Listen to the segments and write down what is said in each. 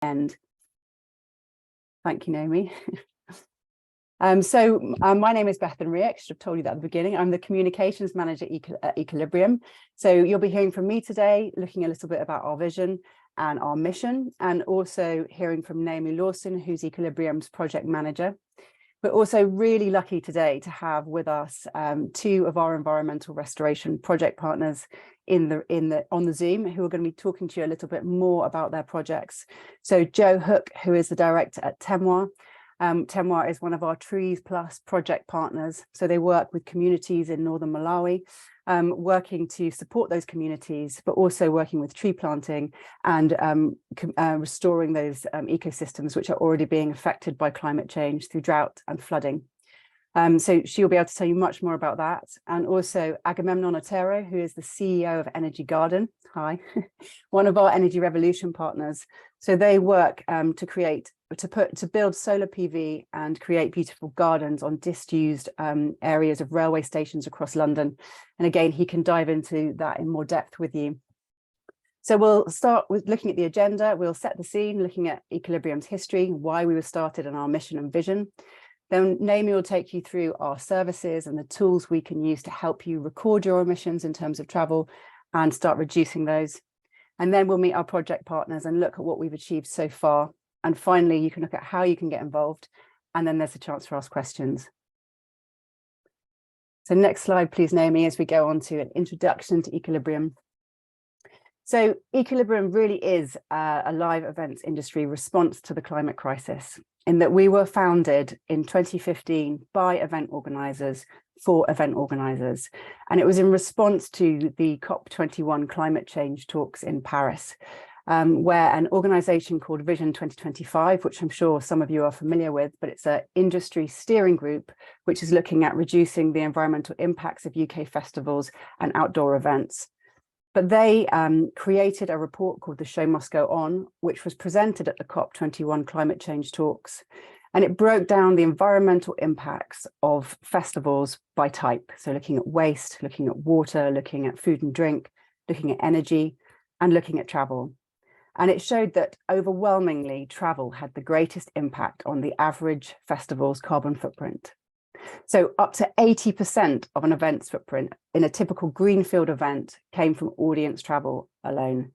end. Thank you, Naomi. My name is Beth Riek. I should have told you that at the beginning. I'm the communications manager at Ecolibrium. So you'll be hearing from me today, looking a little bit about our vision and our mission, and also hearing from Naomi Lawson, who's Ecolibrium's project manager. We're also really lucky today to have with us two of our environmental restoration project partners on the Zoom, who are going to be talking to you a little bit more about their projects. So Joe Hook, who is the director at Temwa. Temwa is one of our Trees Plus project partners. So they work with communities in northern Malawi, working to support those communities, but also working with tree planting and restoring those ecosystems which are already being affected by climate change through drought and flooding. So she'll be able to tell you much more about that. And also Agamemnon Otero, who is the CEO of Energy Garden. Hi, one of our Energy Revolution partners. So they work to build solar PV and create beautiful gardens on disused areas of railway stations across London. And again, he can dive into that in more depth with you. So we'll start with looking at the agenda. We'll set the scene, looking at Ecolibrium's history, why we were started, and our mission and vision. Then Naomi will take you through our services and the tools we can use to help you record your emissions in terms of travel and start reducing those. And then we'll meet our project partners and look at what we've achieved so far. And finally, you can look at how you can get involved. And then there's a chance for ask questions. So next slide, please, Naomi, as we go on to an introduction to Ecolibrium. So Ecolibrium really is a live events industry response to the climate crisis, in that we were founded in 2015 by event organisers for event organisers. And it was in response to the COP21 climate change talks in Paris, where an organisation called Vision 2025, which I'm sure some of you are familiar with, but it's an industry steering group, which is looking at reducing the environmental impacts of UK festivals and outdoor events. But they created a report called The Show Must Go On, which was presented at the COP21 climate change talks. And it broke down the environmental impacts of festivals by type. So looking at waste, looking at water, looking at food and drink, looking at energy, and looking at travel. And it showed that overwhelmingly travel had the greatest impact on the average festival's carbon footprint. So up to 80% of an event's footprint in a typical greenfield event came from audience travel alone.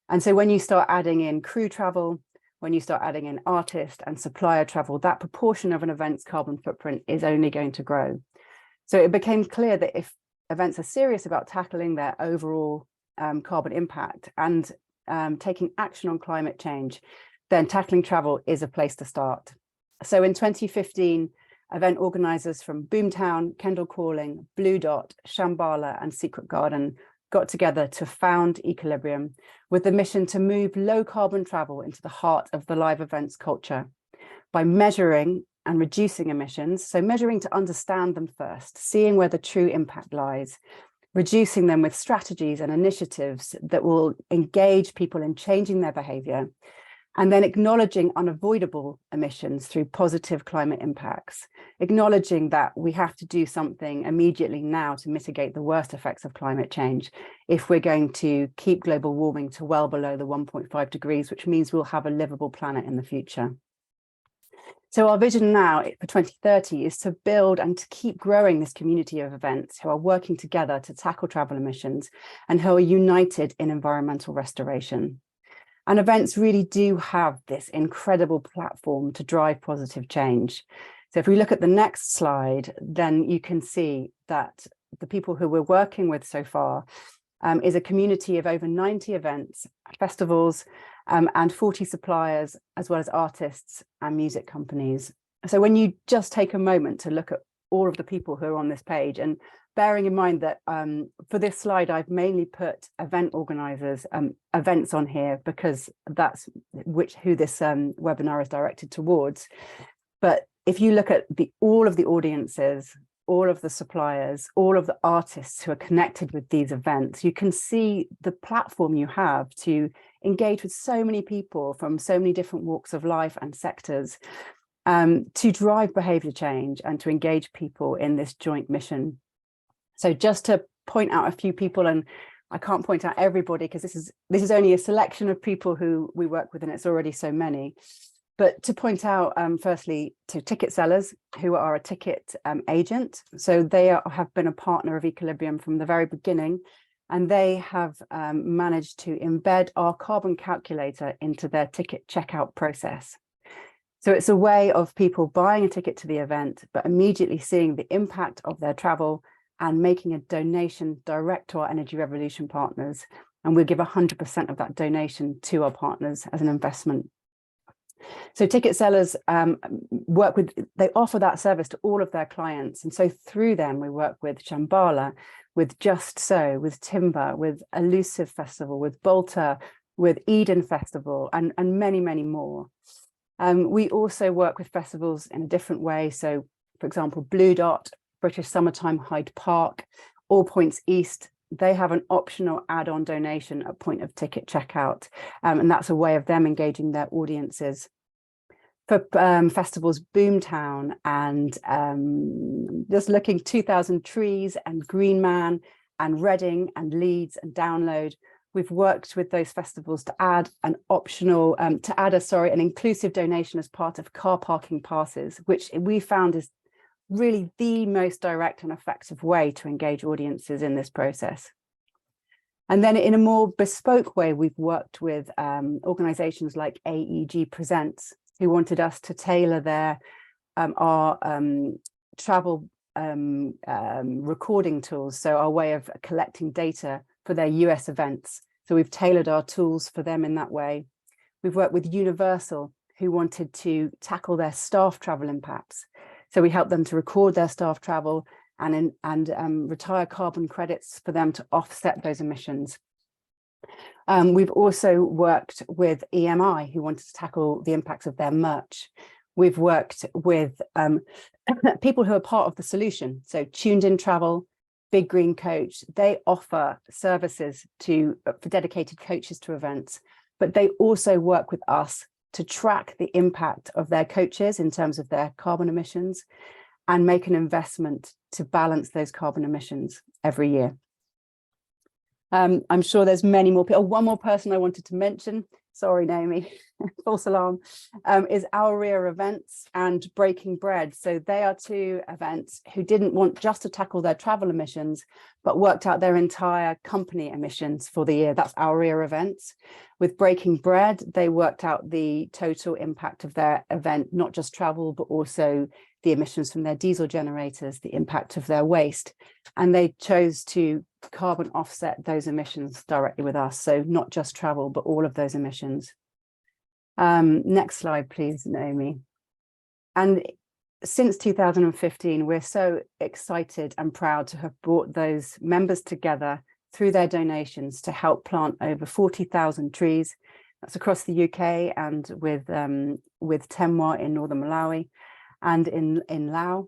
And so when you start adding in crew travel, when you start adding in artist and supplier travel, that proportion of an event's carbon footprint is only going to grow. So it became clear that if events are serious about tackling their overall carbon impact and taking action on climate change, then tackling travel is a place to start. So in 2015, event organisers from Boomtown, Kendall Calling, Blue Dot, Shambhala and Secret Garden got together to found Ecolibrium with the mission to move low carbon travel into the heart of the live events culture by measuring and reducing emissions. So measuring to understand them first, seeing where the true impact lies, reducing them with strategies and initiatives that will engage people in changing their behaviour, and then acknowledging unavoidable emissions through positive climate impacts, acknowledging that we have to do something immediately now to mitigate the worst effects of climate change if we're going to keep global warming to well below the 1.5 degrees, which means we'll have a livable planet in the future. So our vision now for 2030 is to build and to keep growing this community of events who are working together to tackle travel emissions and who are united in environmental restoration. And events really do have this incredible platform to drive positive change. So if we look at the next slide, then you can see that the people who we're working with so far is a community of over 90 events, festivals, and 40 suppliers, as well as artists and music companies. So when you just take a moment to look at all of the people who are on this page, and bearing in mind that for this slide, I've mainly put event organisers, events on here because that's who this webinar is directed towards. But if you look at all of the audiences, all of the suppliers, all of the artists who are connected with these events, you can see the platform you have to engage with so many people from so many different walks of life and sectors to drive behaviour change and to engage people in this joint mission. So just to point out a few people, and I can't point out everybody because this is only a selection of people who we work with, and it's already so many. But to point out, firstly, to ticket sellers who are a ticket agent. So they have been a partner of Ecolibrium from the very beginning, and they have managed to embed our carbon calculator into their ticket checkout process. So it's a way of people buying a ticket to the event, but immediately seeing the impact of their travel and making a donation direct to our Energy Revolution partners. And we'll give 100% of that donation to our partners as an investment. So ticket sellers they offer that service to all of their clients. And so through them, we work with Shambhala, with Just So, with Timber, with Elusive Festival, with Bolter, with Eden Festival, and many, many more. We also work with festivals in a different way. So, for example, Blue Dot, British Summertime Hyde Park, All Points East, they have an optional add-on donation at point of ticket checkout. And that's a way of them engaging their audiences. For festivals, Boomtown and just looking 2000 Trees and Green Man and Reading and Leeds and Download, we've worked with those festivals to add an optional, an inclusive donation as part of car parking passes, which we found is really the most direct and effective way to engage audiences in this process. And then in a more bespoke way, we've worked with organizations like AEG Presents, who wanted us to tailor our travel recording tools, so our way of collecting data for their US events. So we've tailored our tools for them in that way. We've worked with Universal, who wanted to tackle their staff travel impacts. So we helped them to record their staff travel and retire carbon credits for them to offset those emissions. We've also worked with EMI, who wanted to tackle the impacts of their merch. We've worked with people who are part of the solution. So Tuned In Travel, Big Green Coach, they offer services for dedicated coaches to events, but they also work with us to track the impact of their coaches in terms of their carbon emissions and make an investment to balance those carbon emissions every year. I'm sure there's many more people. One more person I wanted to mention, sorry, Naomi, false alarm, is Our Events and Breaking Bread. So they are two events who didn't want just to tackle their travel emissions, but worked out their entire company emissions for the year. That's Our Events. With Breaking Bread, they worked out the total impact of their event, not just travel, but also the emissions from their diesel generators, the impact of their waste. And they chose to carbon offset those emissions directly with us. So not just travel, but all of those emissions. Next slide, please, Naomi. And since 2015, we're so excited and proud to have brought those members together through their donations to help plant over 40,000 trees. That's across the UK and with Temwa in northern Malawi and in Laos,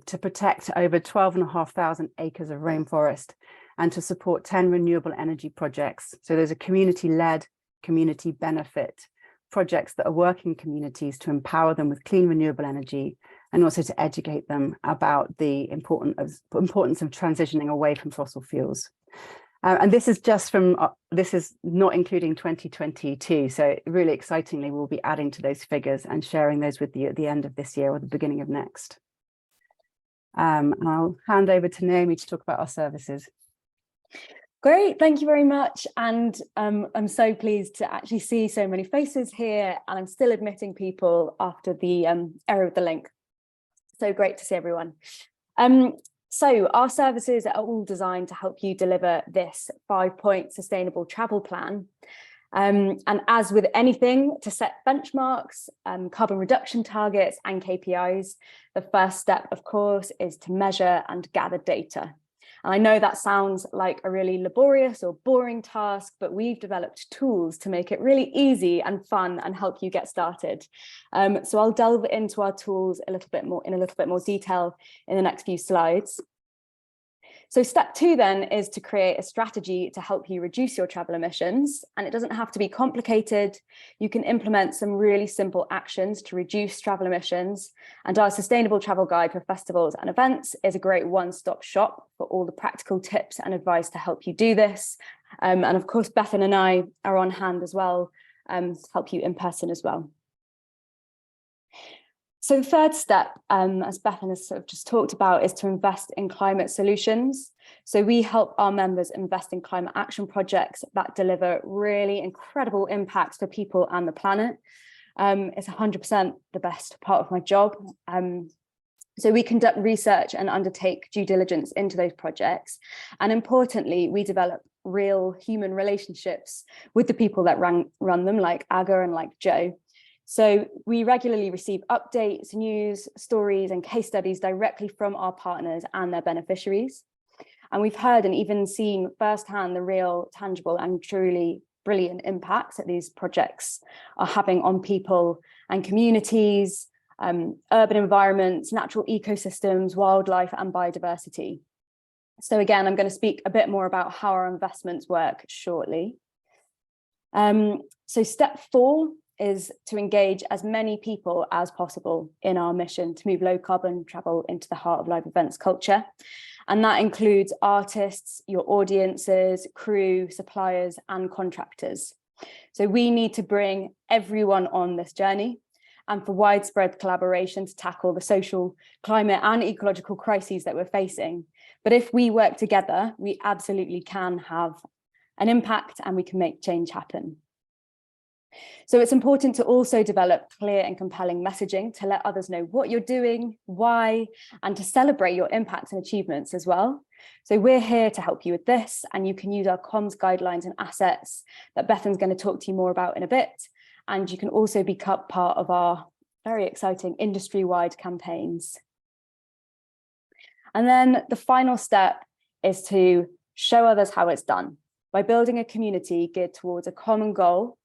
to protect over 12,500 acres of rainforest and to support 10 renewable energy projects. So there's a community-led, community benefit projects that are working communities to empower them with clean renewable energy and also to educate them about the importance of transitioning away from fossil fuels. And this is this is not including 2022. So really excitingly, we'll be adding to those figures and sharing those with you at the end of this year or the beginning of next. And I'll hand over to Naomi to talk about our services. Great, thank you very much. And I'm so pleased to actually see so many faces here, and I'm still admitting people after the error of the link. So great to see everyone. So our services are all designed to help you deliver this 5-point sustainable travel plan. And as with anything, to set benchmarks, carbon reduction targets and KPIs, the first step, of course, is to measure and gather data. And I know that sounds like a really laborious or boring task, but we've developed tools to make it really easy and fun and help you get started. So I'll delve into our tools in a little bit more detail in the next few slides. So step 2 then is to create a strategy to help you reduce your travel emissions. And it doesn't have to be complicated. You can implement some really simple actions to reduce travel emissions. And our sustainable travel guide for festivals and events is a great one-stop shop for all the practical tips and advice to help you do this. And of course, Bethan and I are on hand as well to help you in person as well. So the third step, as Bethan has sort of just talked about, is to invest in climate solutions. So we help our members invest in climate action projects that deliver really incredible impacts for people and the planet. It's 100% the best part of my job. So we conduct research and undertake due diligence into those projects. And importantly, we develop real human relationships with the people that run them, like Aga and like Joe. So we regularly receive updates, news, stories, and case studies directly from our partners and their beneficiaries. And we've heard and even seen firsthand the real, tangible, and truly brilliant impacts that these projects are having on people and communities, urban environments, natural ecosystems, wildlife, and biodiversity. So again, I'm going to speak a bit more about how our investments work shortly. So step 4 is to engage as many people as possible in our mission to move low carbon travel into the heart of live events culture. And that includes artists, your audiences, crew, suppliers, and contractors. So we need to bring everyone on this journey and for widespread collaboration to tackle the social, climate, and ecological crises that we're facing. But if we work together, we absolutely can have an impact and we can make change happen. So it's important to also develop clear and compelling messaging to let others know what you're doing, why, and to celebrate your impacts and achievements as well. So we're here to help you with this, and you can use our comms guidelines and assets that Bethan's going to talk to you more about in a bit. And you can also become part of our very exciting industry-wide campaigns. And then the final step is to show others how it's done by building a community geared towards a common goal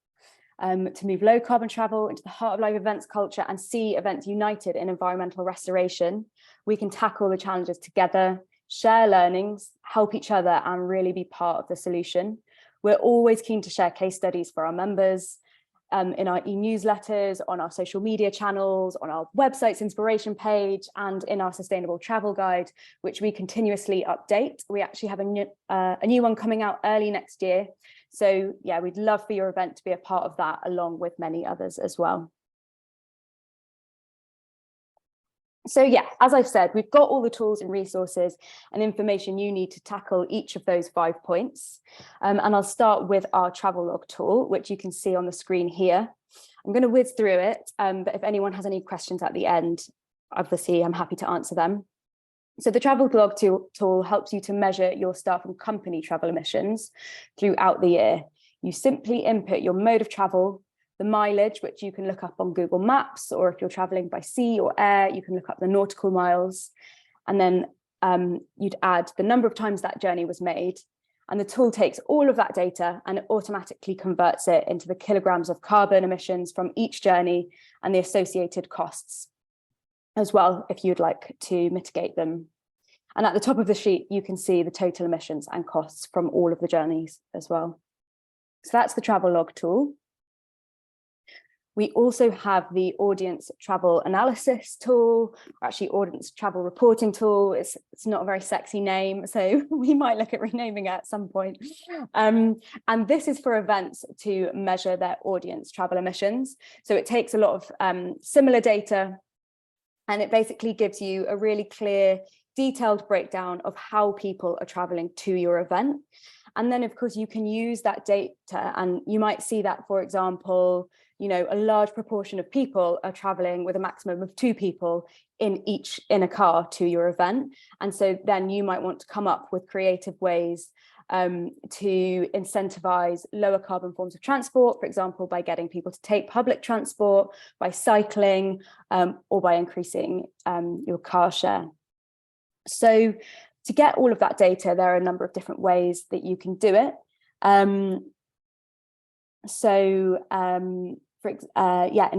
to move low carbon travel into the heart of live events culture and see events united in environmental restoration. We can tackle the challenges together, share learnings, help each other, and really be part of the solution. We're always keen to share case studies for our members in our e-newsletters, on our social media channels, on our website's inspiration page, and in our sustainable travel guide, which we continuously update. We actually have a new one coming out early next year. So yeah, we'd love for your event to be a part of that, along with many others as well. So yeah, as I've said, we've got all the tools and resources and information you need to tackle each of those 5 points. And I'll start with our travel-log tool, which you can see on the screen here. I'm going to whiz through it, but if anyone has any questions at the end, obviously I'm happy to answer them. So the travel-log tool helps you to measure your staff and company travel emissions throughout the year. You simply input your mode of travel, the mileage, which you can look up on Google Maps, or if you're traveling by sea or air, you can look up the nautical miles. And then you'd add the number of times that journey was made. And the tool takes all of that data and it automatically converts it into the kilograms of carbon emissions from each journey and the associated costs as well, if you'd like to mitigate them. And at the top of the sheet, you can see the total emissions and costs from all of the journeys as well. So that's the travel log tool. We also have the audience travel analysis tool, or actually audience travel reporting tool. It's not a very sexy name, so we might look at renaming it at some point. And this is for events to measure their audience travel emissions. So it takes a lot of similar data, and it basically gives you a really clear, detailed breakdown of how people are traveling to your event. And then, of course, you can use that data, and you might see that, for example, you know, a large proportion of people are traveling with a maximum of 2 people in a car to your event. And so then you might want to come up with creative ways to incentivize lower carbon forms of transport, for example, by getting people to take public transport, by cycling, or by increasing your car share. So to get all of that data, there are a number of different ways that you can do it. In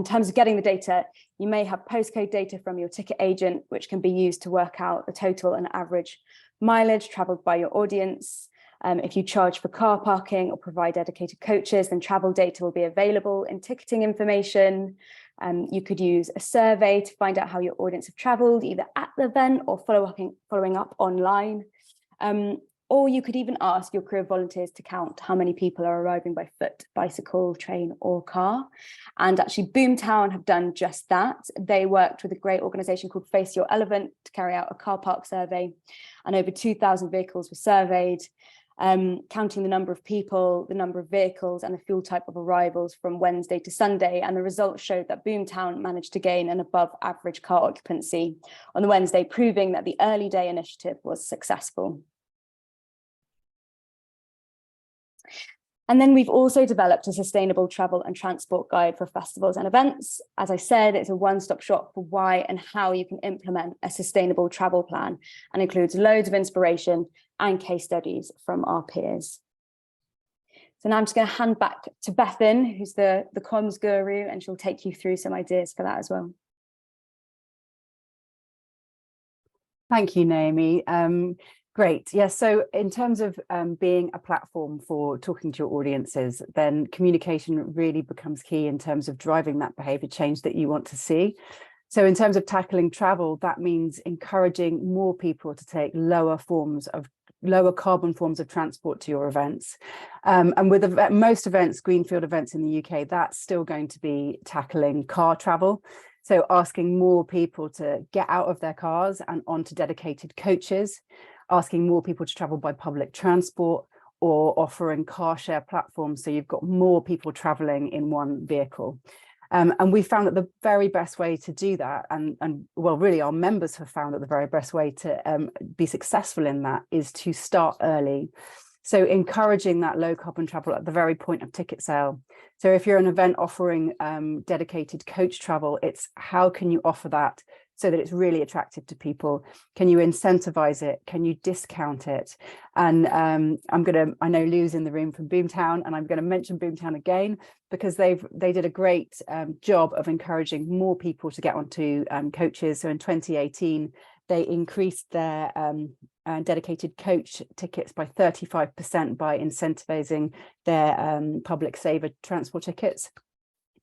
terms of getting the data, you may have postcode data from your ticket agent, which can be used to work out the total and average mileage travelled by your audience. If you charge for car parking or provide dedicated coaches, then travel data will be available in ticketing information. You could use a survey to find out how your audience have travelled, either at the event or following up online. Or you could even ask your crew of volunteers to count how many people are arriving by foot, bicycle, train or car. And actually Boomtown have done just that. They worked with a great organisation called Face Your Elephant to carry out a car park survey, and over 2,000 vehicles were surveyed, counting the number of people, the number of vehicles and the fuel type of arrivals from Wednesday to Sunday. And the results showed that Boomtown managed to gain an above average car occupancy on the Wednesday, proving that the early day initiative was successful. And then we've also developed a sustainable travel and transport guide for festivals and events. As I said, it's a one-stop shop for why and how you can implement a sustainable travel plan, and includes loads of inspiration and case studies from our peers. So now I'm just going to hand back to Bethan, who's the comms guru, and she'll take you through some ideas for that as well. Thank you, Naomi. Great. Yes. So in terms of being a platform for talking to your audiences, then communication really becomes key in terms of driving that behavior change that you want to see. So in terms of tackling travel, that means encouraging more people to take lower carbon forms of transport to your events. And with most events, greenfield events in the UK, that's still going to be tackling car travel. So asking more people to get out of their cars and onto dedicated coaches, asking more people to travel by public transport, or offering car share platforms so you've got more people traveling in one vehicle. And we found that the very best way to do that, and well, really our members have found that the very best way to be successful in that is to start early. So encouraging that low carbon travel at the very point of ticket sale. So if you're an event offering dedicated coach travel, it's how can you offer that so that it's really attractive to people? Can you incentivize it? Can you discount it? And I know Lou's in the room from Boomtown, and I'm going to mention Boomtown again because they did a great job of encouraging more people to get onto coaches. So in 2018, they increased their dedicated coach tickets by 35% by incentivizing their public saver transport tickets.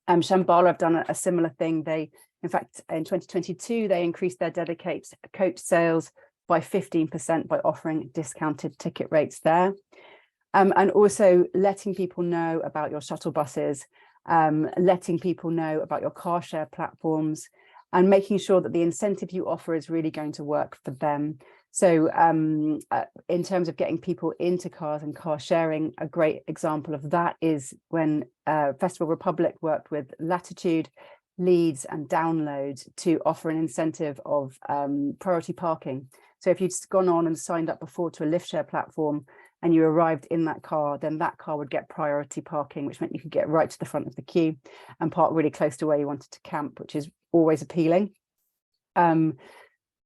Shambhala have done a similar thing. In fact, in 2022, they increased their dedicated coach sales by 15% by offering discounted ticket rates there. And also letting people know about your shuttle buses, letting people know about your car share platforms, and making sure that the incentive you offer is really going to work for them. So in terms of getting people into cars and car sharing, a great example of that is when Festival Republic worked with Latitude, Leads and Download to offer an incentive of priority parking. So if you'd gone on and signed up before to a lift share platform and you arrived in that car, then that car would get priority parking, which meant you could get right to the front of the queue and park really close to where you wanted to camp, which is always appealing.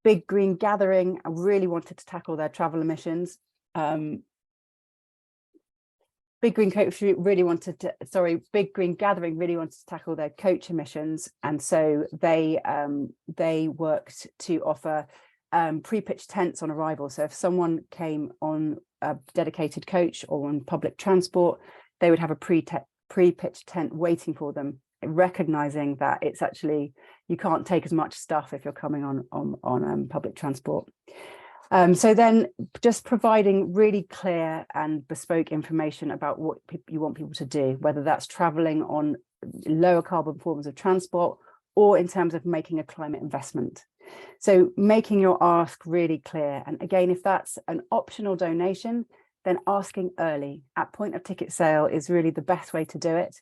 Big Green Gathering, I really wanted to tackle their travel emissions. Big Green Gathering really wanted to tackle their coach emissions, and so they worked to offer pre-pitched tents on arrival. So if someone came on a dedicated coach or on public transport, they would have a pre-pitched tent waiting for them, recognizing that it's actually, you can't take as much stuff if you're coming on public transport. So then just providing really clear and bespoke information about what you want people to do, whether that's traveling on lower carbon forms of transport or in terms of making a climate investment. So making your ask really clear. And again, if that's an optional donation, then asking early at point of ticket sale is really the best way to do it.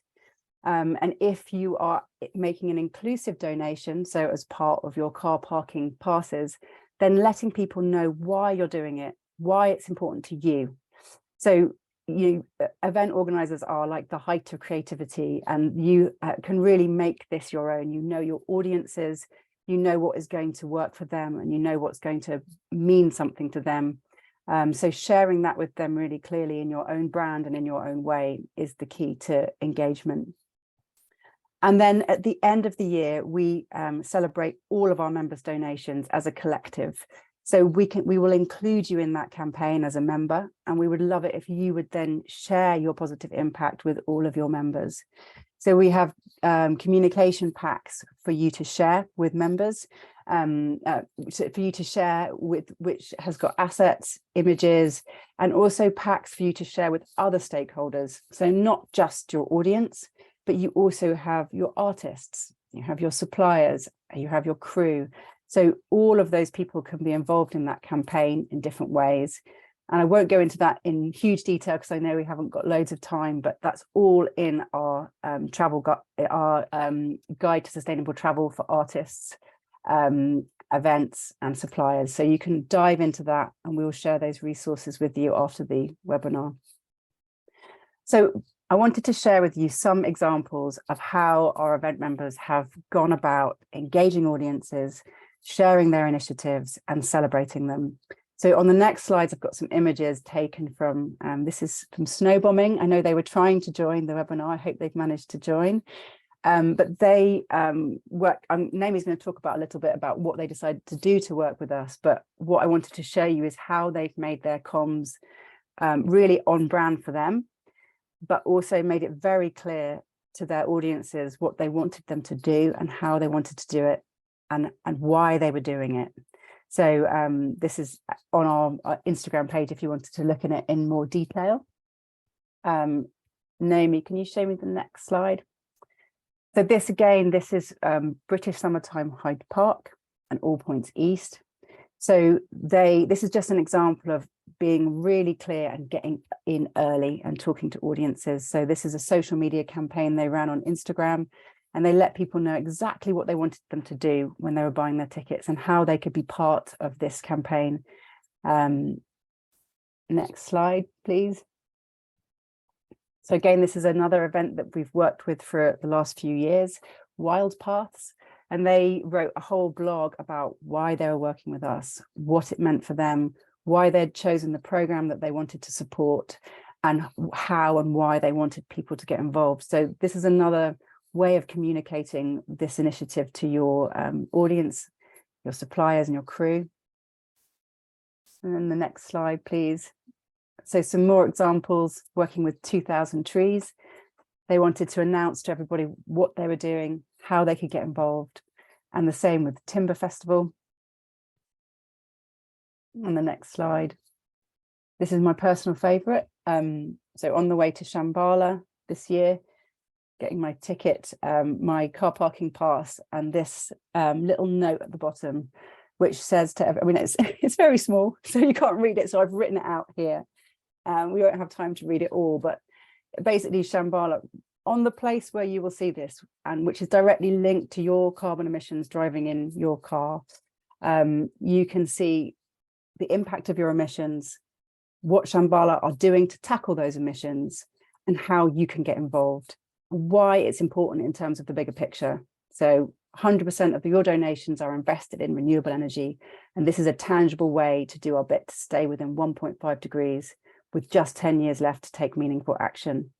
And if you are making an inclusive donation, so as part of your car parking passes, then letting people know why you're doing it, why it's important to you. So event organizers are like the height of creativity, and you can really make this your own. You know your audiences, you know what is going to work for them, and you know what's going to mean something to them. So sharing that with them really clearly in your own brand and in your own way is the key to engagement. And then at the end of the year, we celebrate all of our members' donations as a collective. So we will include you in that campaign as a member, and we would love it if you would then share your positive impact with all of your members. So we have communication packs for you to share with members, for you to share with, which has got assets, images, and also packs for you to share with other stakeholders. So not just your audience, but you also have your artists, you have your suppliers, you have your crew. So all of those people can be involved in that campaign in different ways. And I won't go into that in huge detail because I know we haven't got loads of time, but that's all in our guide to sustainable travel for artists, events and suppliers. So you can dive into that, and we will share those resources with you after the webinar. So I wanted to share with you some examples of how our event members have gone about engaging audiences, sharing their initiatives and celebrating them. So on the next slides, I've got some images taken from, this is from snowbombing. I know they were trying to join the webinar. I hope they've managed to join. But they work, Naomi's going to talk about a little bit about what they decided to do to work with us. But what I wanted to show you is how they've made their comms really on brand for them, but also made it very clear to their audiences what they wanted them to do and how they wanted to do it and why they were doing it. So this is on our Instagram page if you wanted to look at it in more detail. Naomi, can you show me the next slide? So this again, this is British Summertime Hyde Park and All Points East. So this is just an example of being really clear and getting in early and talking to audiences. So this is a social media campaign they ran on Instagram, and they let people know exactly what they wanted them to do when they were buying their tickets and how they could be part of this campaign. Next slide, please. So again, this is another event that we've worked with for the last few years, Wild Paths, and they wrote a whole blog about why they were working with us, what it meant for them, why they'd chosen the program that they wanted to support, and how and why they wanted people to get involved. So this is another way of communicating this initiative to your audience, your suppliers and your crew. And then the next slide, please. So some more examples, working with 2,000 trees. They wanted to announce to everybody what they were doing, how they could get involved, and the same with Timber Festival. On the next slide. This is my personal favorite. So on the way to Shambhala this year, getting my ticket, my car parking pass, and this little note at the bottom, which says to everyone, I mean, it's very small, so you can't read it. So I've written it out here. We won't have time to read it all, but basically Shambhala, on the place where you will see this, and which is directly linked to your carbon emissions driving in your car, you can see the impact of your emissions, what Shambhala are doing to tackle those emissions, and how you can get involved, why it's important in terms of the bigger picture. So 100% of your donations are invested in renewable energy, and this is a tangible way to do our bit to stay within 1.5 degrees with just 10 years left to take meaningful action.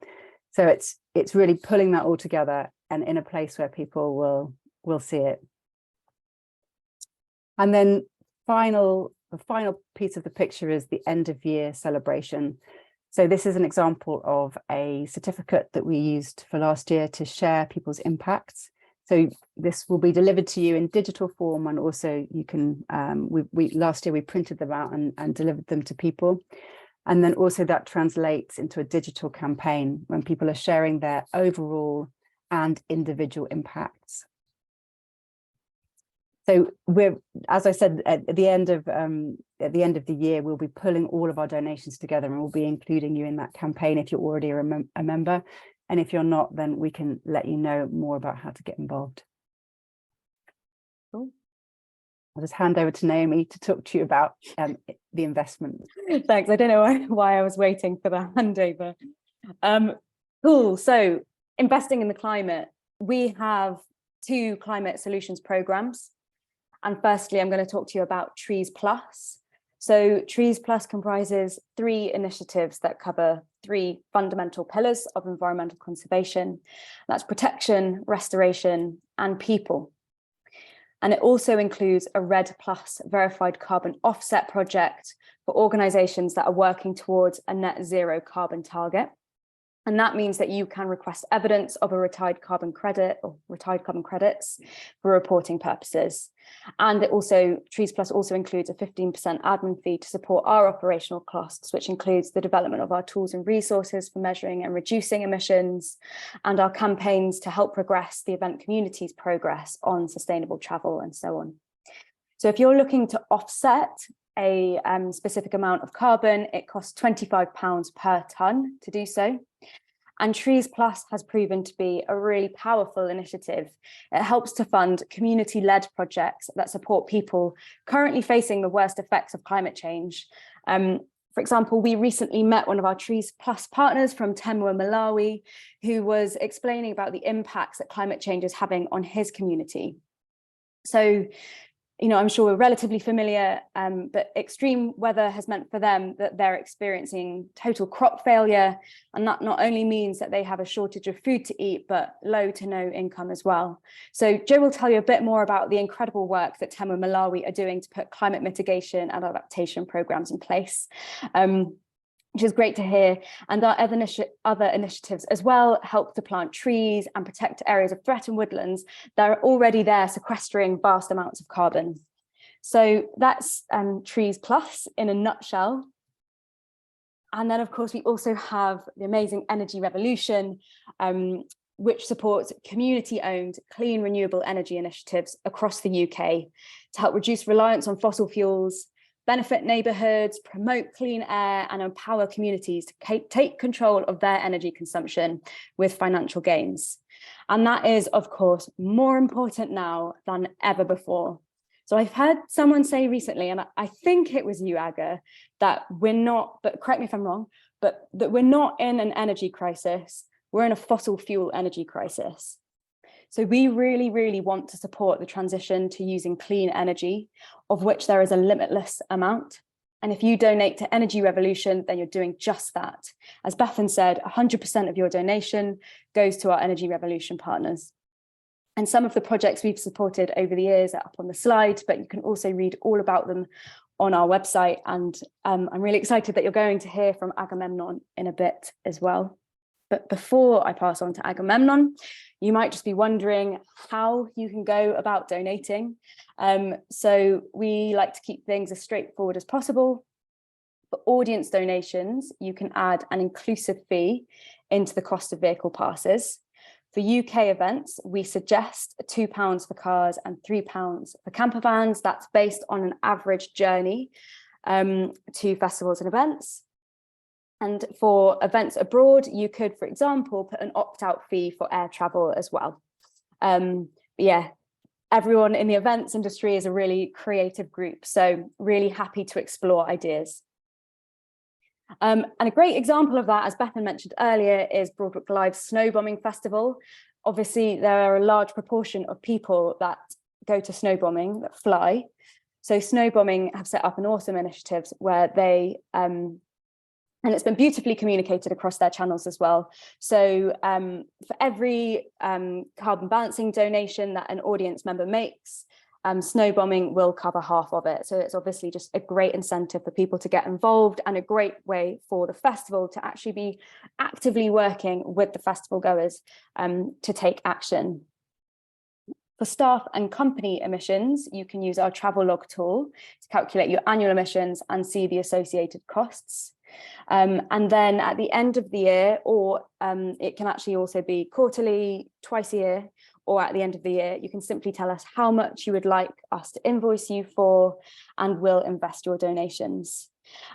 So it's really pulling that all together and in a place where people will see it. And then the final piece of the picture is the end of year celebration. So this is an example of a certificate that we used for last year to share people's impacts. So this will be delivered to you in digital form, and also you can, last year we printed them out and delivered them to people. And then also that translates into a digital campaign when people are sharing their overall and individual impacts. So as I said, at the end of the year, we'll be pulling all of our donations together, and we'll be including you in that campaign if you're already a member. And if you're not, then we can let you know more about how to get involved. Cool. I'll just hand over to Naomi to talk to you about the investment. Thanks. I don't know why I was waiting for the handover. Cool. So investing in the climate, we have 2 climate solutions programs. And firstly, I'm going to talk to you about Trees Plus. So Trees Plus comprises 3 initiatives that cover 3 fundamental pillars of environmental conservation. That's protection, restoration, and people. And it also includes a RED Plus verified carbon offset project for organisations that are working towards a net zero carbon target. And that means that you can request evidence of a retired carbon credit or retired carbon credits for reporting purposes. And it also, Trees Plus also includes a 15% admin fee to support our operational costs, which includes the development of our tools and resources for measuring and reducing emissions, and our campaigns to help progress the event community's progress on sustainable travel and so on. So if you're looking to offset a specific amount of carbon, it costs £25 per tonne to do so. And Trees Plus has proven to be a really powerful initiative. It helps to fund community-led projects that support people currently facing the worst effects of climate change. For example, we recently met one of our Trees Plus partners from Temwe, Malawi, who was explaining about the impacts that climate change is having on his community. So, you know, I'm sure we're relatively familiar, but extreme weather has meant for them that they're experiencing total crop failure. And that not only means that they have a shortage of food to eat, but low to no income as well. So Joe will tell you a bit more about the incredible work that Temwe Malawi are doing to put climate mitigation and adaptation programs in place. Which is great to hear. And our other initiatives as well help to plant trees and protect areas of threatened woodlands that are already there sequestering vast amounts of carbon. So that's Trees Plus in a nutshell. And then, of course, we also have the amazing Energy Revolution, which supports community-owned clean renewable energy initiatives across the UK to help reduce reliance on fossil fuels, benefit neighbourhoods, promote clean air, and empower communities to take control of their energy consumption with financial gains. And that is, of course, more important now than ever before. So I've heard someone say recently, and I think it was you, Aga, that we're not, but correct me if I'm wrong, but that we're not in an energy crisis, we're in a fossil fuel energy crisis. So we really, really want to support the transition to using clean energy, of which there is a limitless amount. And if you donate to Energy Revolution, then you're doing just that. As Bethan said, 100% of your donation goes to our Energy Revolution partners. And some of the projects we've supported over the years are up on the slide, but you can also read all about them on our website. And I'm really excited that you're going to hear from Agamemnon in a bit as well. But before I pass on to Agamemnon, you might just be wondering how you can go about donating. So we like to keep things as straightforward as possible. For audience donations, you can add an inclusive fee into the cost of vehicle passes. For UK events, we suggest £2 for cars and £3 for camper vans. That's based on an average journey to festivals and events. And for events abroad, you could, for example, put an opt-out fee for air travel as well. Yeah, everyone in the events industry is a really creative group, so really happy to explore ideas. And a great example of that, as Bethan mentioned earlier, is Broadbrook Live's Snowbombing Festival. Obviously, there are a large proportion of people that go to snowbombing that fly. So Snowbombing have set up an awesome initiative where they and it's been beautifully communicated across their channels as well. So for every carbon balancing donation that an audience member makes, Snowbombing will cover half of it. So it's obviously just a great incentive for people to get involved and a great way for the festival to actually be actively working with the festival goers to take action. For staff and company emissions, you can use our travel log tool to calculate your annual emissions and see the associated costs. And then at the end of the year, or it can actually also be quarterly, twice a year, or at the end of the year, you can simply tell us how much you would like us to invoice you for, and we'll invest your donations.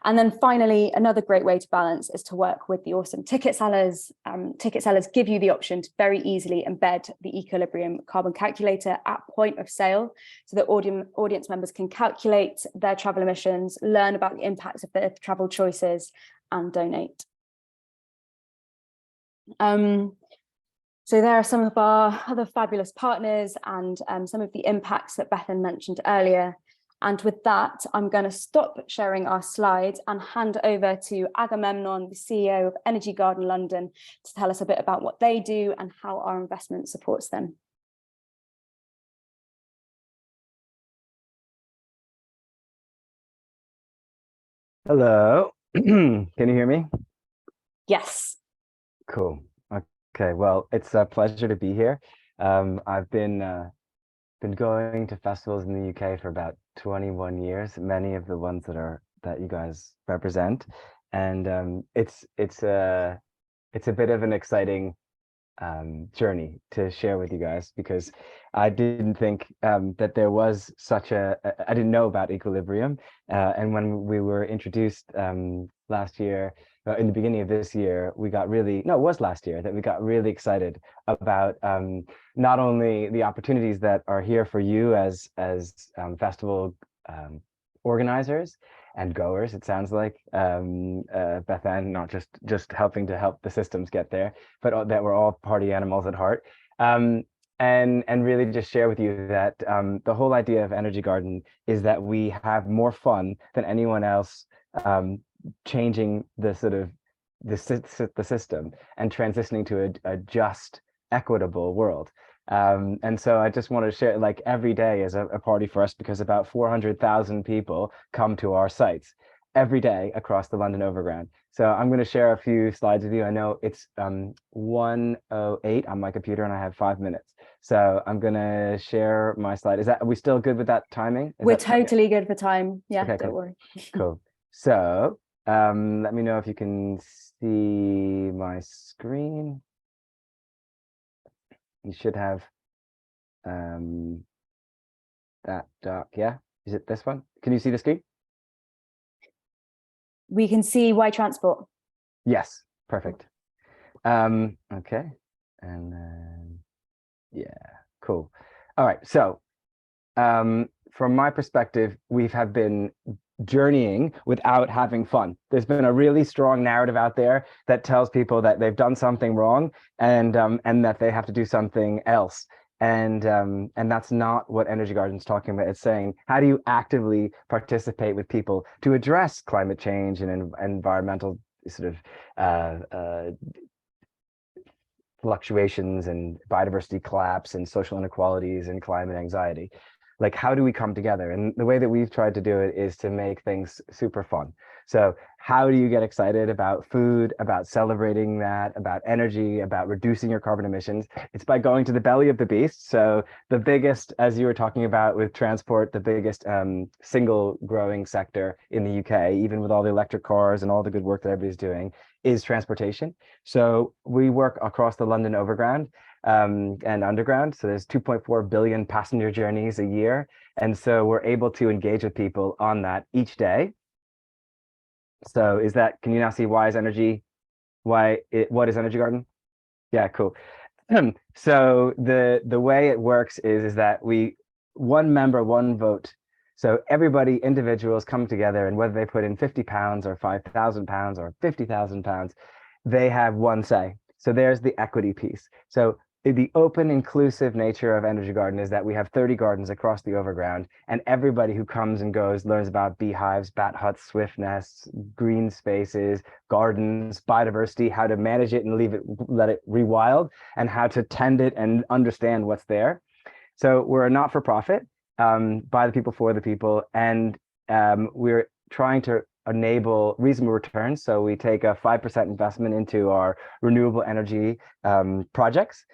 And then finally, another great way to balance is to work with the awesome ticket sellers. Ticket sellers give you the option to very easily embed the Equilibrium carbon calculator at point of sale so that audience members can calculate their travel emissions, learn about the impacts of their travel choices, and donate. So there are some of our other fabulous partners and some of the impacts that Bethan mentioned earlier. And with that, I'm going to stop sharing our slides and hand over to Agamemnon, the CEO of Energy Garden London, to tell us a bit about what they do and how our investment supports them. Hello. Can you hear me? Yes. Cool. Okay. Well, it's a pleasure to be here. I've been going to festivals in the UK for about 21 years, many of the ones that you guys represent. And it's a bit of an exciting journey to share with you guys because I didn't think that there was such I didn't know about equilibrium. And when we were introduced last year, in the beginning of this year, we got really, no, it was last year that we got really excited about not only the opportunities that are here for you as festival organizers and goers, it sounds like, Beth Ann, not just helping to help the systems get there, but that we're all party animals at heart. And really just share with you that the whole idea of Energy Garden is that we have more fun than anyone else changing the sort of the system and transitioning to a just, equitable world. And so I just want to share, like, every day is a party for us because about 400,000 people come to our sites every day across the London Overground. So I'm going to share a few slides with you. I know it's 1:08 on my computer and I have 5 minutes. So I'm going to share my slide. Are we still good with that timing? We're totally good for time. Yeah, Okay, don't cool. worry. Cool. So let me know if you can see my screen. You should have that doc. Yeah, is it this one? Can you see the screen? We can see why transport. Yes, perfect. Okay, and then yeah, cool. All right, so from my perspective, we have been journeying without having fun. There's been a really strong narrative out there that tells people that they've done something wrong and that they have to do something else. And that's not what Energy Garden's talking about. It's saying, how do you actively participate with people to address climate change and environmental sort of fluctuations and biodiversity collapse and social inequalities and climate anxiety? Like, how do we come together? And the way that we've tried to do it is to make things super fun. So how do you get excited about food, about celebrating that, about energy, about reducing your carbon emissions? It's by going to the belly of the beast. So the biggest, as you were talking about with transport, the biggest single growing sector in the UK, even with all the electric cars and all the good work that everybody's doing, is transportation. So we work across the London Overground and underground. So there's 2.4 billion passenger journeys a year. And so we're able to engage with people on that each day. So can you now see what is Energy Garden? Yeah, cool. So the way it works is that one member, one vote. So everybody, individuals come together, and whether they put in £50 or £5,000 or £50,000, they have one say. So there's the equity piece. So the open, inclusive nature of Energy Garden is that we have 30 gardens across the Overground, and everybody who comes and goes learns about beehives, bat huts, swift nests, green spaces, gardens, biodiversity, how to manage it and let it rewild, and how to tend it and understand what's there. So we're a not-for-profit, by the people, for the people, and we're trying to enable reasonable returns. So we take a 5% investment into our renewable energy projects.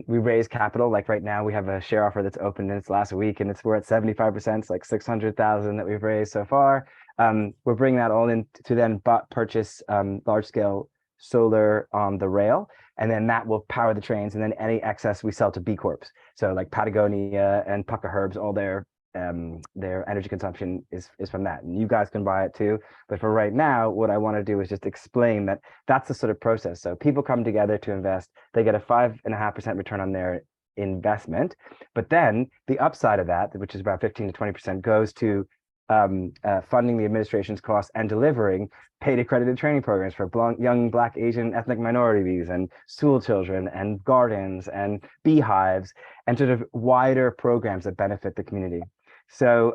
We raise capital. Like right now, we have a share offer that's opened in its last week, and we're at 75%. It's like 600,000 that we've raised so far. We're bringing that all in to then purchase large-scale solar on the rail, and then that will power the trains. And then any excess we sell to B Corps. So like Patagonia and Pucka Herbs, all their energy consumption is from that, and you guys can buy it too. But for right now, what I want to do is just explain that that's the sort of process. So people come together to invest, they get a 5.5% return on their investment, but then the upside of that, which is about 15 to 20%, goes to funding the administration's costs and delivering paid accredited training programs for young Black, Asian, ethnic minorities and school children and gardens and beehives and sort of wider programs that benefit the community. So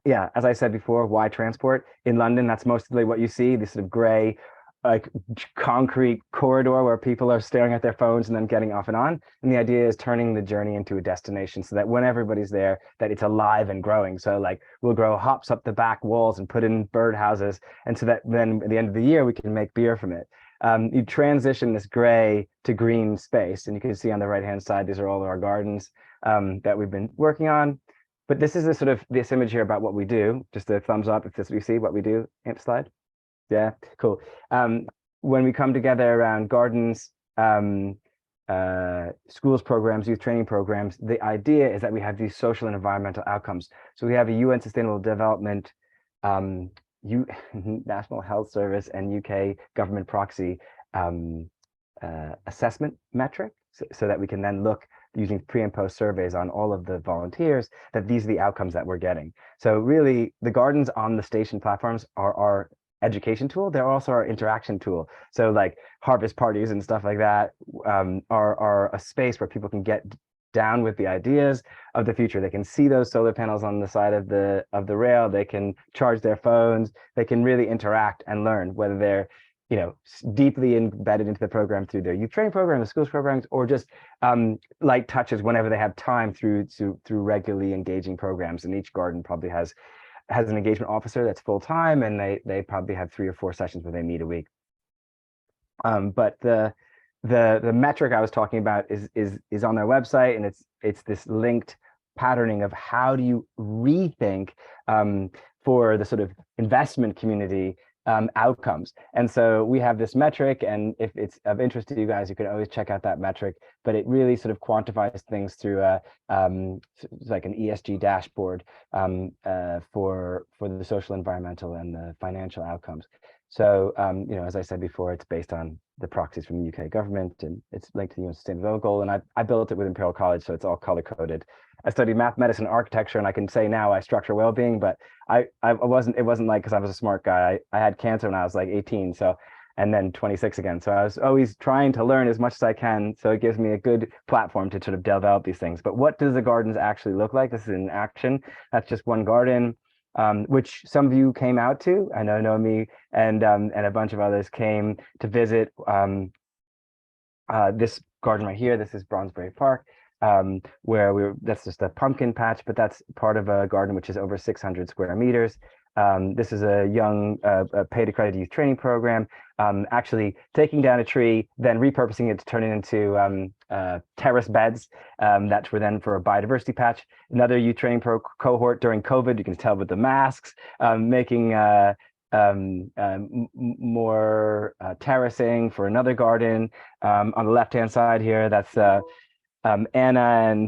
yeah, as I said before, why transport? In London, that's mostly what you see, this sort of gray like concrete corridor where people are staring at their phones and then getting off and on. And the idea is turning the journey into a destination so that when everybody's there, that it's alive and growing. So like we'll grow hops up the back walls and put in bird houses. And so that then at the end of the year, we can make beer from it. You transition this gray to green space. And you can see on the right-hand side, these are all of our gardens that we've been working on. But this is a sort of this image here about what we do. Just a thumbs up if this we see what we do. Amp slide. Yeah, cool. When we come together around gardens, schools programs, youth training programs, the idea is that we have these social and environmental outcomes. So we have a UN Sustainable Development, National Health Service, and UK government proxy assessment metric, so that we can then look using pre and post surveys on all of the volunteers that these are the outcomes that we're getting. So really, the gardens on the station platforms are our education tool. They're also our interaction tool. So like harvest parties and stuff like that are a space where people can get down with the ideas of the future. They can see those solar panels on the side of the rail. They can charge their phones. They can really interact and learn, whether they're deeply embedded into the program through their youth training program, the schools programs, or just light touches whenever they have time through regularly engaging programs. And each garden probably has an engagement officer that's full time, and they probably have 3 or 4 sessions where they meet a week. But the metric I was talking about is on their website, and it's this linked patterning of how do you rethink for the sort of investment community outcomes. And so we have this metric, and if it's of interest to you guys, you can always check out that metric, but it really sort of quantifies things through like an ESG dashboard for the social, environmental, and the financial outcomes. So as I said before, it's based on the proxies from the UK government, and it's linked to the UN Sustainable Development Goal. And I built it with Imperial College, so it's all color coded. I studied math, medicine, architecture, and I can say now I structure well-being, but it wasn't like because I was a smart guy. I had cancer when I was like 18, so, and then 26 again. So I was always trying to learn as much as I can. So it gives me a good platform to sort of develop these things. But what does the gardens actually look like? This is in action. That's just one garden, which some of you came out to. I know Nomi and a bunch of others came to visit this garden right here. This is Bronsbury Park. Where that's just a pumpkin patch, but that's part of a garden which is over 600 square meters. This is a young paid accredited youth training program, actually taking down a tree, then repurposing it to turn it into terrace beds that were then for a biodiversity patch. Another youth training cohort during COVID, you can tell with the masks, making more terracing for another garden. On the left-hand side here, that's Anna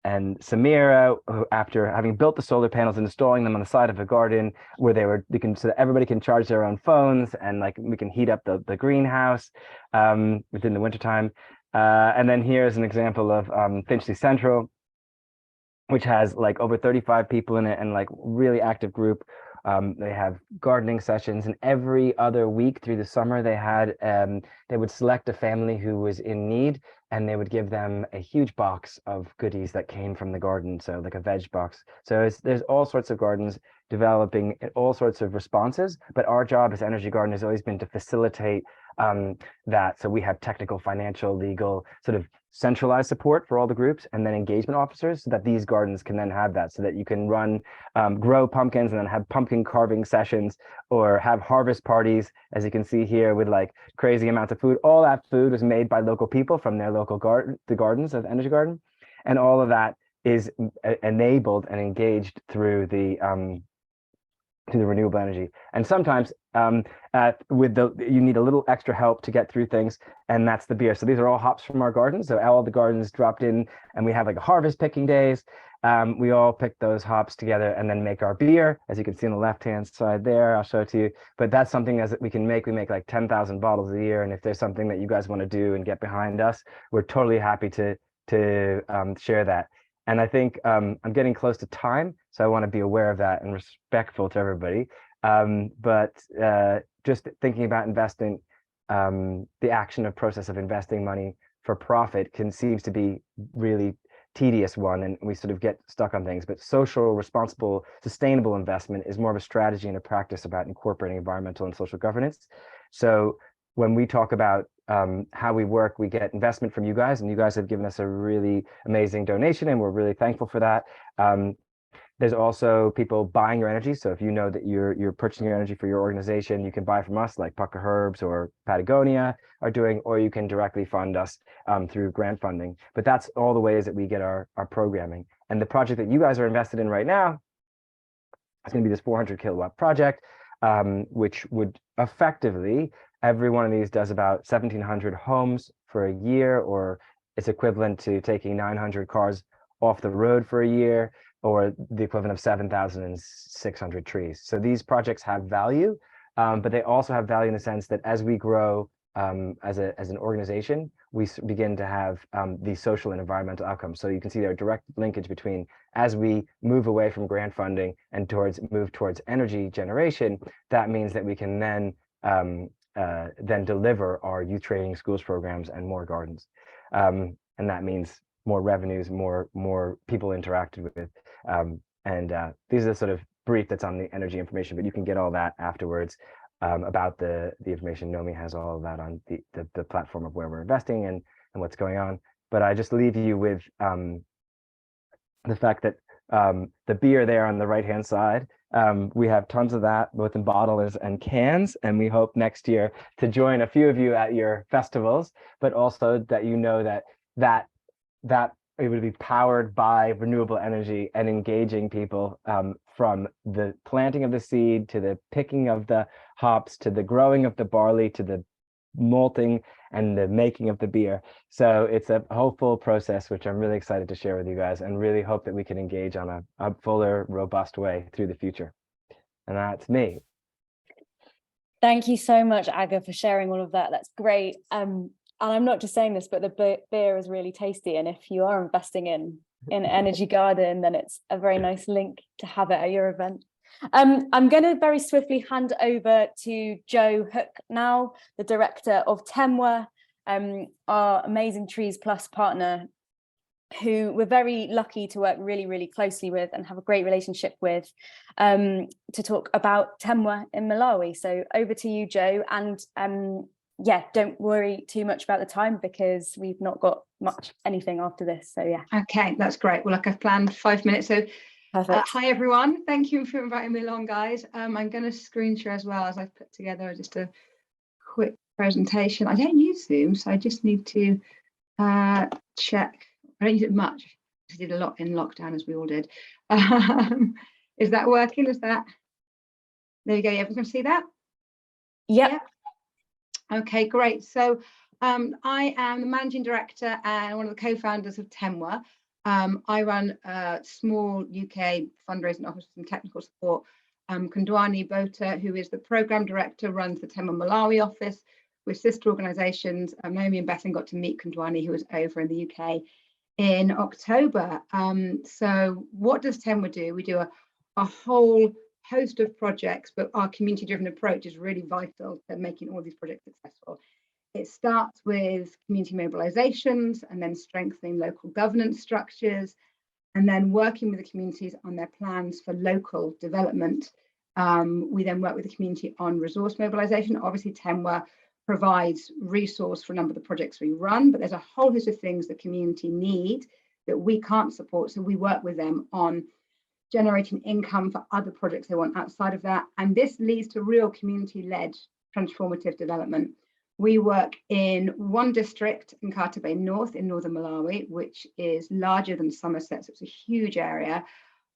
and Samira, who, after having built the solar panels and installing them on the side of the garden, where so that everybody can charge their own phones, and like we can heat up the greenhouse within the wintertime. And then here's an example of Finchley Central, which has like over 35 people in it and like really active group. They have gardening sessions, and every other week through the summer they would select a family who was in need, and they would give them a huge box of goodies that came from the garden, so like a veg box. So there's all sorts of gardens developing all sorts of responses, but our job as Energy Garden has always been to facilitate that. So we have technical, financial, legal, sort of centralized support for all the groups, and then engagement officers, so that these gardens can then have that, so that you can grow pumpkins and then have pumpkin carving sessions, or have harvest parties, as you can see here, with like crazy amounts of food. All that food was made by local people from their local the gardens of Energy Garden, and all of that is enabled and engaged through the renewable energy. And sometimes you need a little extra help to get through things, and that's the beer. So these are all hops from our gardens. So all the gardens dropped in, and we have like a harvest picking days. We all pick those hops together and then make our beer, as you can see on the left-hand side there. I'll show it to you. But that's something as we make like 10,000 bottles a year. And if there's something that you guys want to do and get behind us, we're totally happy to share that. And I think I'm getting close to time, so I want to be aware of that and respectful to everybody. But just thinking about investing, the action of process of investing money for profit seems to be really tedious one and we sort of get stuck on things. But social, responsible, sustainable investment is more of a strategy and a practice about incorporating environmental and social governance. So when we talk about how we work, we get investment from you guys, and you guys have given us a really amazing donation, and we're really thankful for that. There's also people buying your energy. So if you know that you're purchasing your energy for your organization, you can buy from us, like Pucka Herbs or Patagonia are doing, or you can directly fund us through grant funding. But that's all the ways that we get our programming. And the project that you guys are invested in right now is going to be this 400 kilowatt project, which would effectively, every one of these does about 1,700 homes for a year, or it's equivalent to taking 900 cars off the road for a year, or the equivalent of 7,600 trees. So these projects have value, but they also have value in the sense that as we grow as an organization, we begin to have these social and environmental outcomes. So you can see there a direct linkage between, as we move away from grant funding and move towards energy generation, that means that we can then deliver our youth training schools programs and more gardens. And that means more revenues, more people interacted with. These are the sort of brief that's on the energy information, but you can get all that afterwards about the information. Nomi has all of that on the platform of where we're investing and what's going on. But I just leave you with the fact that the beer there on the right-hand side, we have tons of that, both in bottles and cans, and we hope next year to join a few of you at your festivals, but also that you know that it would be powered by renewable energy and engaging people from the planting of the seed to the picking of the hops to the growing of the barley to the malting and the making of the beer. So it's a hopeful process, which I'm really excited to share with you guys, and really hope that we can engage on a fuller, robust way through the future. And that's me. Thank you so much, Aga, for sharing all of that. That's great. And I'm not just saying this, but the beer is really tasty. And if you are investing in Energy Garden, then it's a very nice link to have it at your event. I'm going to very swiftly hand over to Joe Hook now, the director of Temwa, our Amazing Trees Plus partner, who we're very lucky to work really, really closely with and have a great relationship with, to talk about Temwa in Malawi. So over to you, Joe. And yeah, don't worry too much about the time because we've not got much anything after this. So yeah. Okay, that's great. Well, like I've planned 5 minutes. So hi, everyone. Thank you for inviting me along, guys. I'm going to screen share as well, as I've put together just a quick presentation. I don't use Zoom, so I just need to check. I don't use it much. I did a lot in lockdown, as we all did. Is that working? Is that? There you go. Everyone can see that? Yep. Yeah. Okay, great. So I am the managing director and one of the co-founders of Temwa. I run a small UK fundraising office and technical support. Kundwani Bota, who is the program director, runs the Temwa Malawi office with sister organisations. Naomi and Bethan got to meet Kundwani, who was over in the UK in October. So what does Temwa do? We do a whole host of projects, but our community-driven approach is really vital to making all these projects successful. It starts with community mobilizations and then strengthening local governance structures and then working with the communities on their plans for local development. We then work with the community on resource mobilization. Obviously, Temwa provides resource for a number of the projects we run, but there's a whole host of things the community need that we can't support. So we work with them on generating income for other projects they want outside of that. And this leads to real community-led transformative development. We work in one district in Kartabé North in northern Malawi, which is larger than Somerset, so it's a huge area.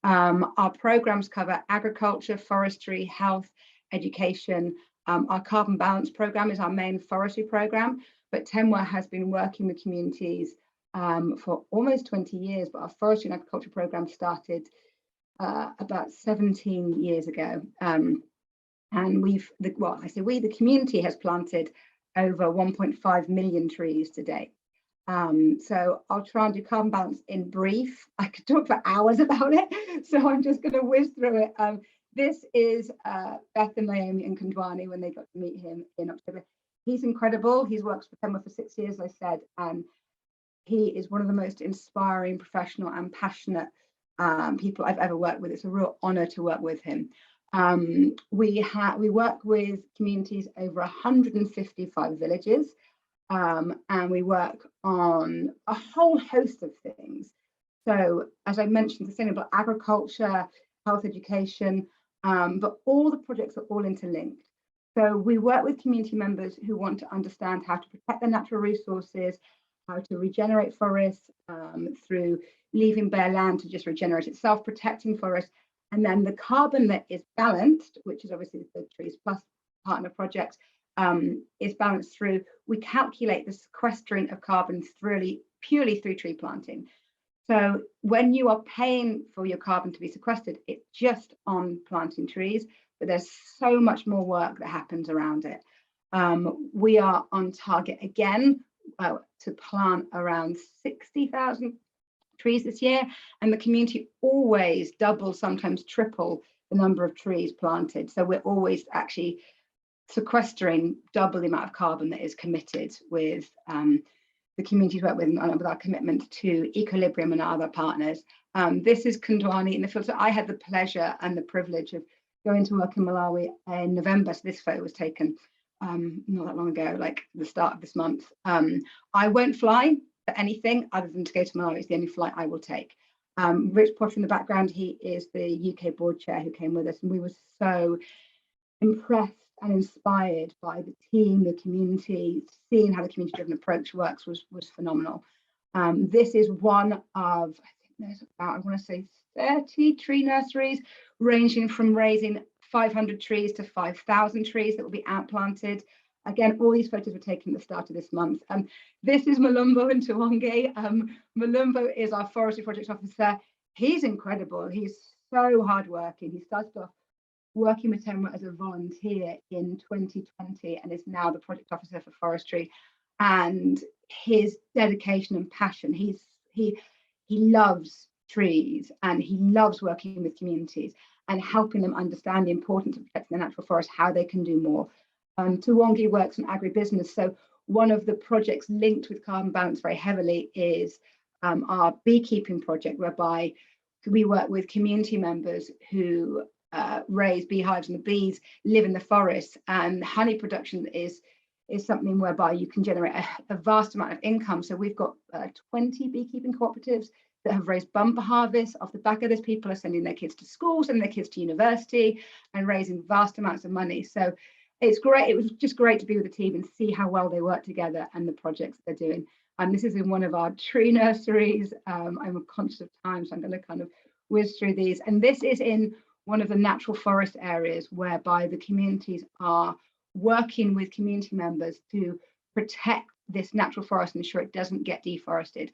Our programs cover agriculture, forestry, health, education. Our carbon balance program is our main forestry program, but Temwa has been working with communities for almost 20 years, but our forestry and agriculture program started about 17 years ago. And the community has planted over 1.5 million trees to date. So I'll try and do carbon balance in brief. I could talk for hours about it, so I'm just going to whiz through it. This is Beth and Naomi and Kundwani when they got to meet him in October. He's incredible. He's worked for Temwa for 6 years, as I said, and he is one of the most inspiring, professional and passionate people I've ever worked with. It's a real honour to work with him. We work with communities over 155 villages, and we work on a whole host of things. So, as I mentioned, sustainable agriculture, health education, but all the projects are all interlinked. So we work with community members who want to understand how to protect their natural resources, how to regenerate forests through leaving bare land to just regenerate itself, protecting forests, and then the carbon that is balanced, which is obviously the Trees Plus partner project, is balanced through, we calculate the sequestering of carbon purely through tree planting. So when you are paying for your carbon to be sequestered, it's just on planting trees, but there's so much more work that happens around it. We are on target again to plant around 60,000 trees this year, and the community always double, sometimes triple the number of trees planted. So we're always actually sequestering double the amount of carbon that is committed with the communities we work with, and with our commitment to Ecolibrium and our other partners. This is Kundwani in the field. So I had the pleasure and the privilege of going to work in Malawi in November. So this photo was taken not that long ago, like the start of this month. I won't fly for anything other than to go to Malawi. It's the only flight I will take. Rich Potter in the background, he is the UK board chair who came with us, and we were so impressed and inspired by the team, the community. Seeing how the community-driven approach works was phenomenal. This is one of, I think there's about, I want to say 30 tree nurseries, ranging from raising 500 trees to 5,000 trees that will be outplanted. Again, all these photos were taken at the start of this month. This is Malumbo and Tuwange. Malumbo is our forestry project officer. He's incredible. He's so hardworking. He started off working with Tenwa as a volunteer in 2020 and is now the project officer for forestry. And his dedication and passion, he loves trees, and he loves working with communities and helping them understand the importance of protecting the natural forest, how they can do more. Tuwange works in agribusiness, so one of the projects linked with carbon balance very heavily is our beekeeping project, whereby we work with community members who raise beehives, and the bees live in the forest, and honey production is something whereby you can generate a vast amount of income. So we've got 20 beekeeping cooperatives that have raised bumper harvests. Off the back of this, people are sending their kids to school, sending their kids to university, and raising vast amounts of money. So it's great. It was just great to be with the team and see how well they work together and the projects they're doing. This is in one of our tree nurseries. I'm conscious of time, so I'm going to kind of whiz through these. And this is in one of the natural forest areas, whereby the communities are working with community members to protect this natural forest and ensure it doesn't get deforested.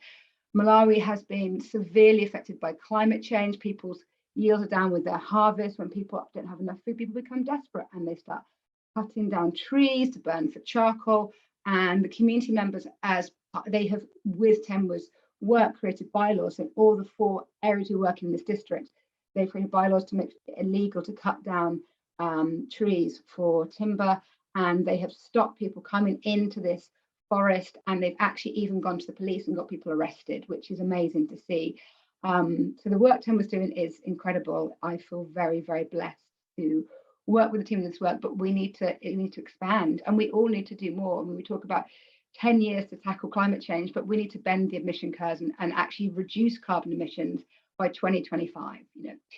Malawi has been severely affected by climate change. People's yields are down with their harvest. When people don't have enough food, people become desperate and they start cutting down trees to burn for charcoal. And the community members, as they have with Tenwa's work, created bylaws in all the 4 areas we work in this district. They've created bylaws to make it illegal to cut down trees for timber, and they have stopped people coming into this forest, and they've actually even gone to the police and got people arrested, which is amazing to see. So the work Tenwa's doing is incredible. I feel very, very blessed to work with the team in this work, but it need to expand, and we all need to do more. I mean, we talk about 10 years to tackle climate change, but we need to bend the emission curves and actually reduce carbon emissions by 2025.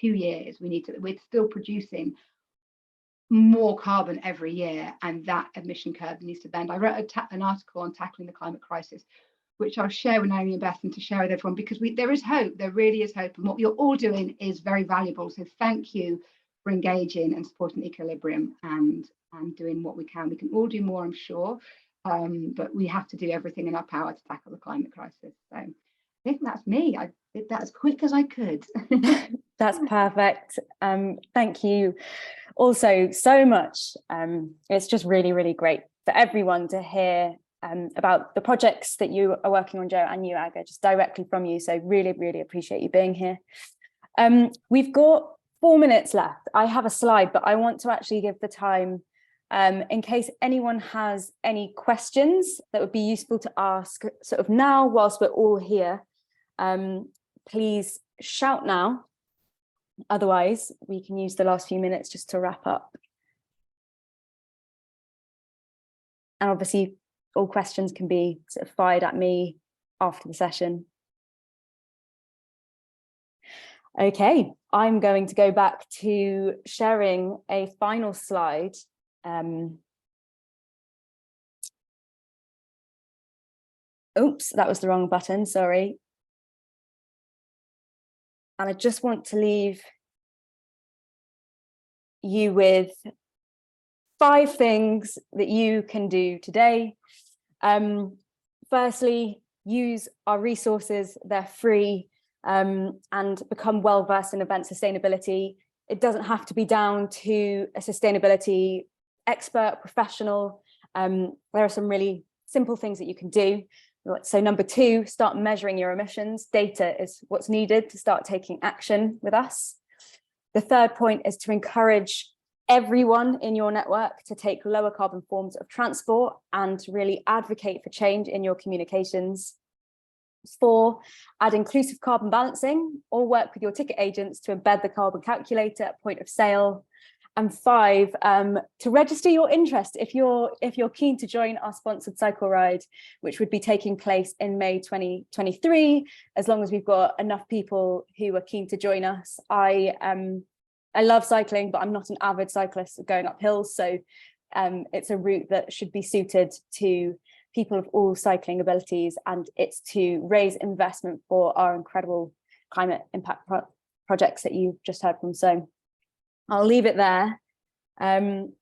2 years. We're still producing more carbon every year, and that emission curve needs to bend. I wrote an article on tackling the climate crisis, which I'll share with Naomi and Beth, and to share with everyone, because there is hope. There really is hope, and what you're all doing is very valuable. So thank you for engaging and supporting Ecolibrium and doing what we can. We can all do more, I'm sure, but we have to do everything in our power to tackle the climate crisis. So I think that's me. I did that as quick as I could. That's perfect. Thank you also so much. It's just really, really great for everyone to hear about the projects that you are working on, Joe, and you, Aga, just directly from you. So really, really appreciate you being here. We've got 4 minutes left. I have a slide, but I want to actually give the time In case anyone has any questions that would be useful to ask sort of now whilst we're all here, please shout now. Otherwise, we can use the last few minutes just to wrap up. And obviously, all questions can be sort of fired at me after the session. Okay, I'm going to go back to sharing a final slide. Oops, that was the wrong button, sorry. And I just want to leave you with 5 things that you can do today. Firstly, use our resources, they're free, and become well versed in event sustainability. It doesn't have to be down to a sustainability expert, professional. There are some really simple things that you can do. So number 2, start measuring your emissions. Data is what's needed to start taking action with us. The third point is to encourage everyone in your network to take lower carbon forms of transport and to really advocate for change in your communications. 4, add inclusive carbon balancing or work with your ticket agents to embed the carbon calculator at point of sale. And 5, to register your interest if you're keen to join our sponsored cycle ride, which would be taking place in May 2023, as long as we've got enough people who are keen to join us. I love cycling, but I'm not an avid cyclist going up hills, so it's a route that should be suited to people of all cycling abilities, and it's to raise investment for our incredible climate impact projects that you've just heard from. So I'll leave it there and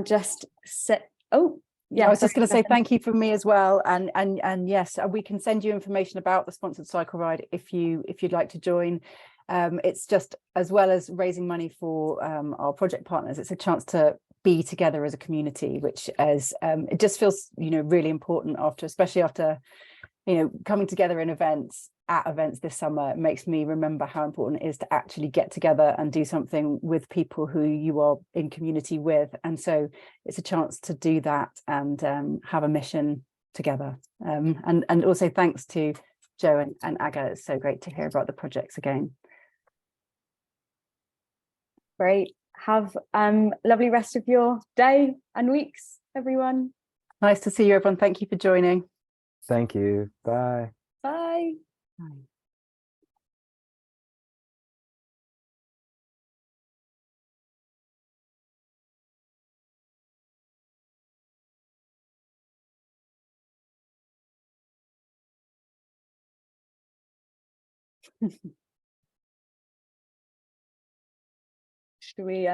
just sit. Oh, yeah, I was just going to say thank you from me as well, and yes, we can send you information about the sponsored cycle ride if you'd like to join. It's just, as well as raising money for our project partners, it's a chance to be together as a community, which is it just feels really important especially after coming together in events this summer. It makes me remember how important it is to actually get together and do something with people who you are in community with, and so it's a chance to do that and have a mission together. And also thanks to Joe and Aga. It's so great to hear about the projects again. Great. Have lovely rest of your day and weeks, everyone. Nice to see you, everyone. Thank you for joining. Thank you. Bye. Bye. Bye. Should we